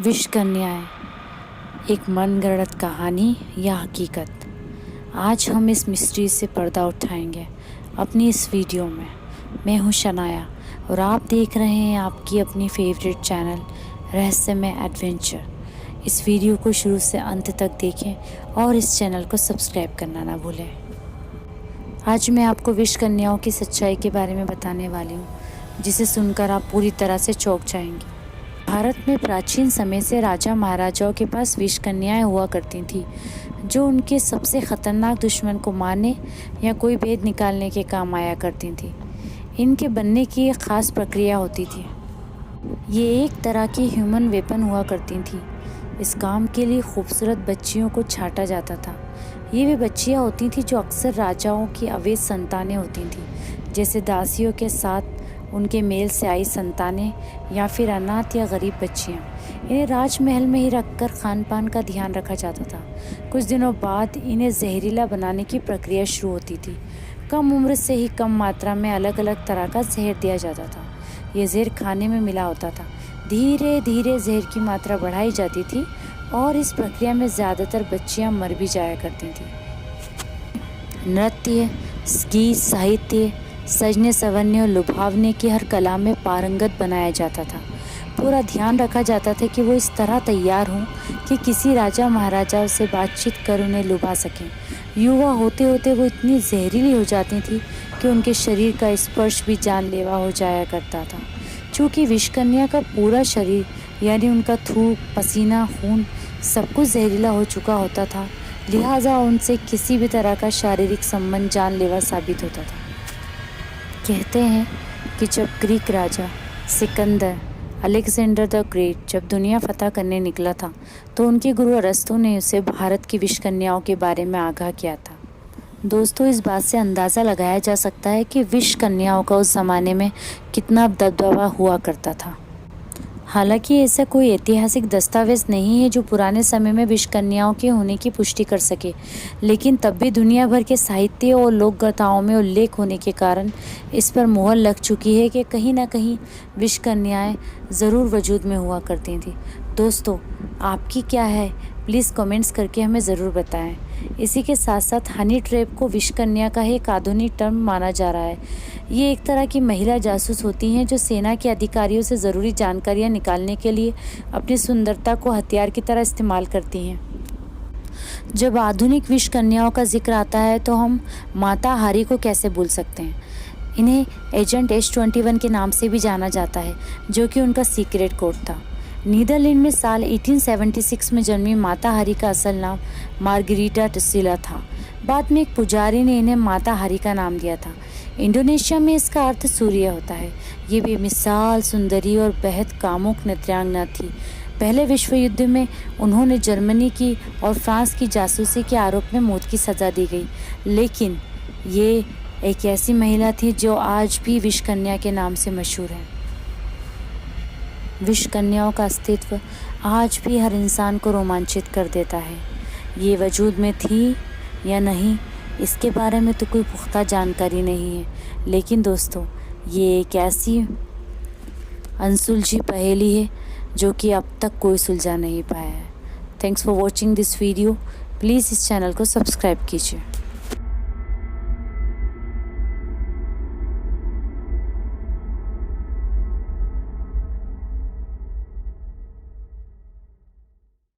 विष कन्याएं, एक मनगढ़ंत कहानी या हकीकत। आज हम इस मिस्ट्री से पर्दा उठाएंगे अपनी इस वीडियो में। मैं हूं शनाया और आप देख रहे हैं आपकी अपनी फेवरेट चैनल रहस्यमय एडवेंचर। इस वीडियो को शुरू से अंत तक देखें और इस चैनल को सब्सक्राइब करना ना भूलें। आज मैं आपको विष कन्याओं की सच्चाई के बारे में बताने वाली हूँ, जिसे सुनकर आप पूरी तरह से चौंक जाएंगे। भारत में प्राचीन समय से राजा महाराजाओं के पास विष कन्याएं हुआ करती थीं, जो उनके सबसे खतरनाक दुश्मन को मारने या कोई भेद निकालने के काम आया करती थीं। इनके बनने की एक ख़ास प्रक्रिया होती थी। ये एक तरह की ह्यूमन वेपन हुआ करती थी। इस काम के लिए खूबसूरत बच्चियों को छांटा जाता था। ये वे बच्चियाँ होती थीं जो अक्सर राजाओं की अवैध संतानें होती थीं, जैसे दासियों के साथ उनके मेल से आई संतानें या फिर अनाथ या गरीब बच्चियाँ। इन्हें राजमहल में ही रखकर खान पान का ध्यान रखा जाता था। कुछ दिनों बाद इन्हें जहरीला बनाने की प्रक्रिया शुरू होती थी। कम उम्र से ही कम मात्रा में अलग अलग तरह का जहर दिया जाता था। ये जहर खाने में मिला होता था। धीरे धीरे जहर की मात्रा बढ़ाई जाती थी और इस प्रक्रिया में ज़्यादातर बच्चियाँ मर भी जाया करती थीं। नृत्य, गीत, साहित्य, सजने संवरने और लुभावने की हर कला में पारंगत बनाया जाता था। पूरा ध्यान रखा जाता था कि वो इस तरह तैयार हों कि किसी राजा महाराजाओं से बातचीत कर उन्हें लुभा सकें। युवा होते होते वो इतनी जहरीली हो जाती थी कि उनके शरीर का स्पर्श भी जानलेवा हो जाया करता था। चूँकि विष कन्या का पूरा शरीर यानी उनका थूक, पसीना, खून सब कुछ जहरीला हो चुका होता था, लिहाजा उनसे किसी भी तरह का शारीरिक संबंध जानलेवा साबित होता था। कहते हैं कि जब Greek Raja Sikandar Alexander the great जब दुनिया फतह करने निकला था, तो उनके गुरु अरस्तु ने उसे भारत की विष कन्याओं के बारे में आगाह किया था। दोस्तों, इस बात से अंदाज़ा लगाया जा सकता है कि विष कन्याओं का उस ज़माने में कितना दबदबा हुआ करता था। हालांकि ऐसा कोई ऐतिहासिक दस्तावेज नहीं है जो पुराने समय में विष कन्याओं के होने की पुष्टि कर सके, लेकिन तब भी दुनिया भर के साहित्य और लोक गाथाओं में उल्लेख होने के कारण इस पर मोहर लग चुकी है कि कहीं ना कहीं विष कन्याएं ज़रूर वजूद में हुआ करती थी। दोस्तों, आपकी क्या है? प्लीज़ कमेंट्स करके हमें ज़रूर बताएं। इसी के साथ साथ हनी ट्रैप को विष कन्या का एक आधुनिक टर्म माना जा रहा है। ये एक तरह की महिला जासूस होती हैं जो सेना के अधिकारियों से ज़रूरी जानकारियां निकालने के लिए अपनी सुंदरता को हथियार की तरह इस्तेमाल करती हैं। जब आधुनिक विष कन्याओं का जिक्र आता है तो हम माता हारी को कैसे भूल सकते हैं। इन्हें एजेंट H21 के नाम से भी जाना जाता है, जो कि उनका सीक्रेट कोड था। नीदरलैंड में साल 1876 में जन्मी माता हारी का असल नाम मार्गरीटा टसिला था। बाद में एक पुजारी ने इन्हें माता हारी का नाम दिया था। इंडोनेशिया में इसका अर्थ सूर्य होता है। ये बेमिसाल सुंदरी और बेहद कामुक नृत्यांगना थी। पहले विश्व युद्ध में उन्होंने जर्मनी की और फ्रांस की जासूसी के आरोप में मौत की सज़ा दी गई, लेकिन ये एक ऐसी महिला थी जो आज भी विष कन्या के नाम से मशहूर है। विष कन्याओं का अस्तित्व आज भी हर इंसान को रोमांचित कर देता है। ये वजूद में थी या नहीं, इसके बारे में तो कोई पुख्ता जानकारी नहीं है, लेकिन दोस्तों, ये एक ऐसी अनसुलझी पहेली है जो कि अब तक कोई सुलझा नहीं पाया है। Thanks for watching this video. Please इस चैनल को सब्सक्राइब कीजिए।